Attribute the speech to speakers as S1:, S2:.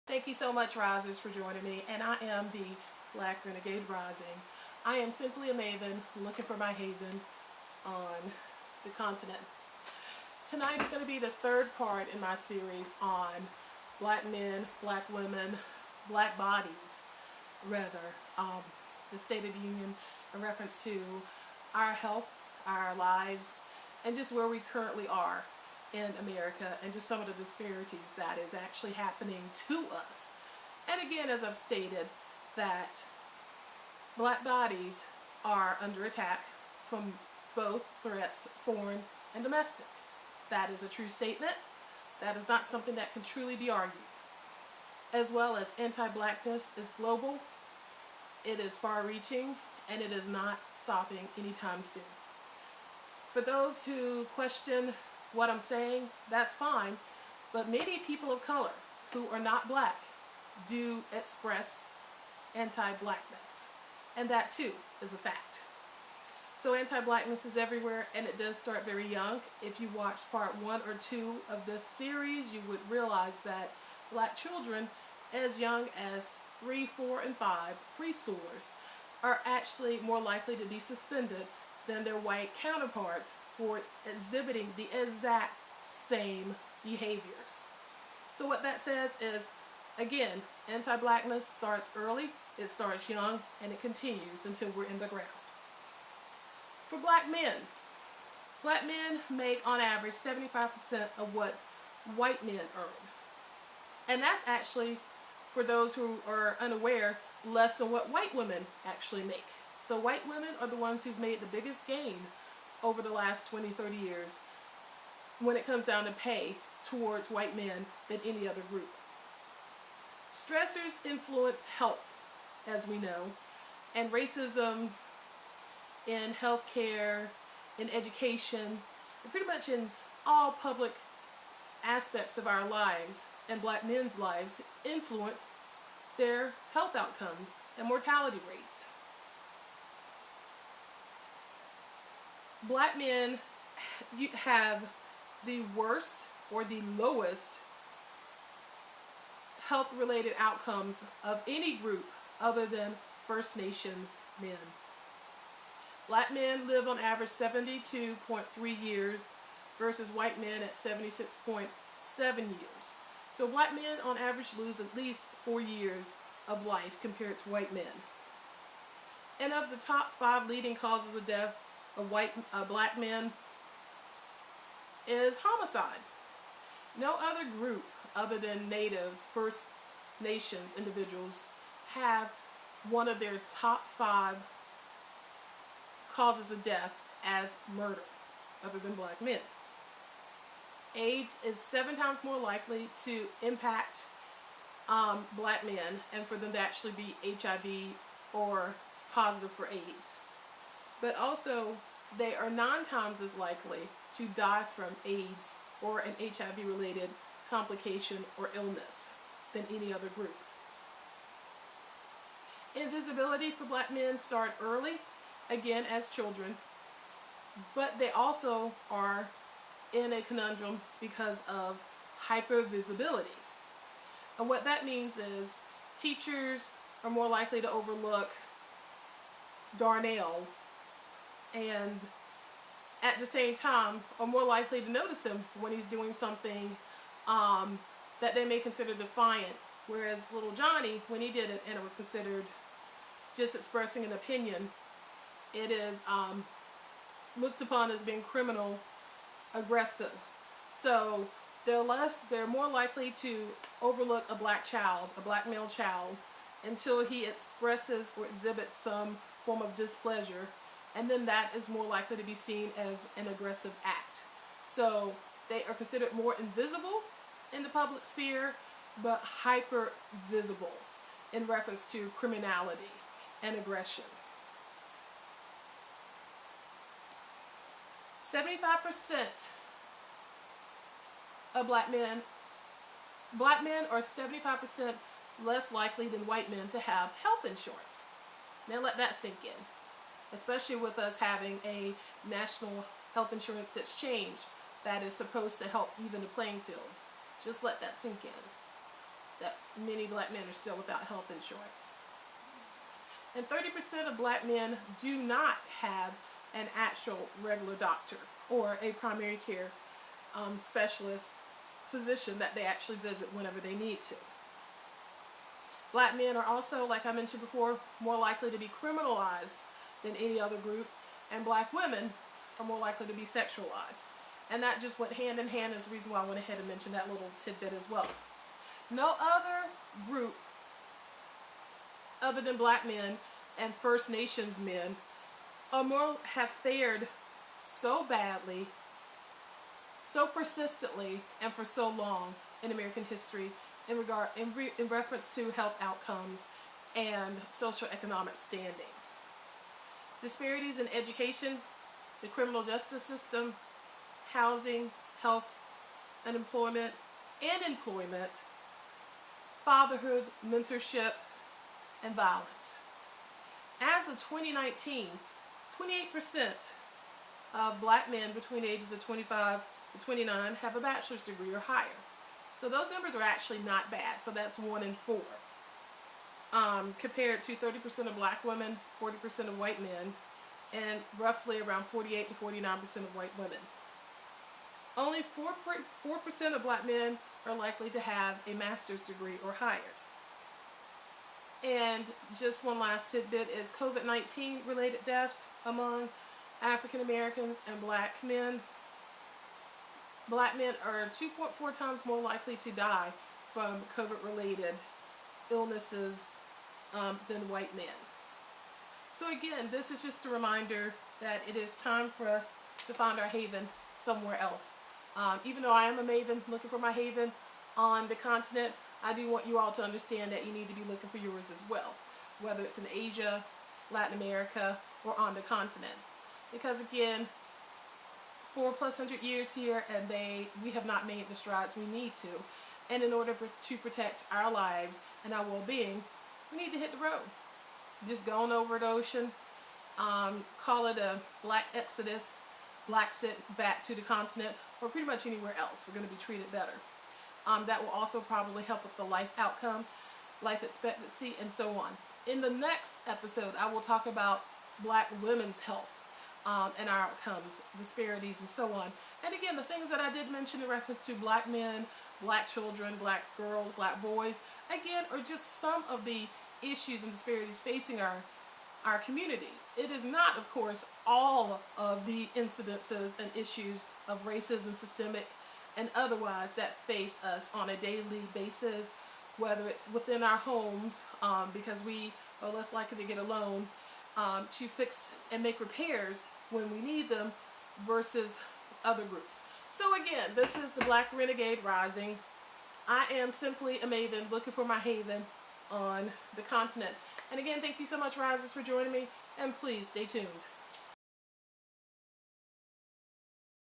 S1: Thank you so much, Risers, for joining me, and I am the Black Renegade Rising. I am simply a maven looking for my haven on the continent. Tonight is going to be the third part in my series on Black men, Black women, Black bodies, rather, the State of the Union in reference to our health, our lives, and just where we currently are in America, and just some of the disparities that is actually happening to us. And again, as I've stated, that Black bodies are under attack from both threats, foreign and domestic. That is a true statement. That is not something that can truly be argued. As well as anti-Blackness is global, it is far-reaching, and it is not stopping anytime soon. For those who question what I'm saying, that's fine, but many people of color who are not Black do express anti-Blackness, and that too is a fact. So anti-Blackness is everywhere, and it does start very young. If you watched part 1 or 2 of this series, you would realize that Black children as young as 3, 4, and 5 preschoolers are actually more likely to be suspended than their white counterparts for exhibiting the exact same behaviors. So what that says is, again, anti-Blackness starts early, it starts young, and it continues until we're in the ground. For Black men make on average 75% of what white men earn. And that's actually, for those who are unaware, less than what white women actually make. So white women are the ones who've made the biggest gain over the last 20, 30 years when it comes down to pay towards white men than any other group. Stressors influence health, as we know, and racism in healthcare, in education, and pretty much in all public aspects of our lives and Black men's lives influence their health outcomes and mortality rates. Black men have the worst or the lowest health-related outcomes of any group other than First Nations men. Black men live on average 72.3 years versus white men at 76.7 years. So Black men on average lose at least 4 years of life compared to white men. And of the top 5 leading causes of death of Black men is homicide. No other group other than natives, First Nations individuals, have one of their top 5 causes of death as murder, other than Black men. AIDS is 7 times more likely to impact Black men and for them to actually be HIV or positive for AIDS. But also, they are 9 times as likely to die from AIDS or an HIV-related complication or illness than any other group. Invisibility for Black men start early, again as children, but they also are in a conundrum because of hypervisibility. And what that means is teachers are more likely to overlook Darnell, and at the same time are more likely to notice him when he's doing something that they may consider defiant, whereas little Johnny, when he did it and it was considered just expressing an opinion, it is looked upon as being criminal aggressive. So they're more likely to overlook a Black child, a Black male child, until he expresses or exhibits some form of displeasure, and then that is more likely to be seen as an aggressive act. So they are considered more invisible in the public sphere, but hyper visible in reference to criminality and aggression. 75% of Black men are 75% less likely than white men to have health insurance. Now let that sink in, especially with us having a national health insurance that's changed that is supposed to help even the playing field. Just let that sink in. that many black men are still without health insurance. And 30% of black men do not have an actual regular doctor or a primary care specialist physician that they actually visit whenever they need to. Black men are also, like I mentioned before, more likely to be criminalized than any other group, and black women are more likely to be sexualized. And that just went hand in hand, is the reason why I went ahead and mentioned that little tidbit as well. No other group other than black men and First Nations men have fared so badly, so persistently, and for so long in American history in reference to health outcomes and socioeconomic standing. Disparities in education, the criminal justice system, housing, health, unemployment, and employment, fatherhood, mentorship, and violence. As of 2019, 28% of black men between the ages of 25 to 29 have a bachelor's degree or higher. So those numbers are actually not bad. So that's 1 in 4. Compared to 30% of black women, 40% of white men, and roughly around 48 to 49% of white women. Only 4% of black men are likely to have a master's degree or higher. And just one last tidbit is COVID-19 related deaths among African Americans and black men. Black men are 2.4 times more likely to die from COVID related illnesses than white men. So again, this is just a reminder that it is time for us to find our haven somewhere else. Even though I am a maven looking for my haven on the continent, I do want you all to understand that you need to be looking for yours as well, whether it's in Asia, Latin America, or on the continent. Because again, 400+ years here, and we have not made the strides we need to. And in order to protect our lives and our well-being, we need to hit the road. Just go on over the ocean, call it a Black Exodus, Blaxit back to the continent, or pretty much anywhere else. We're going to be treated better. That will also probably help with the life outcome, life expectancy, and so on. In the next episode, I will talk about black women's health and our outcomes, disparities, and so on. And again, the things that I did mention in reference to black men, black children, black girls, black boys, again, are just some of the issues and disparities facing our community. It is not, of course, all of the incidences and issues of racism, systemic and otherwise, that face us on a daily basis, whether it's within our homes, because we are less likely to get a loan to fix and make repairs when we need them, versus other groups. So again, this is the Black Renegade Rising. I am simply a maven looking for my haven on the continent. And again, thank you so much, Risers, for joining me, and please stay tuned.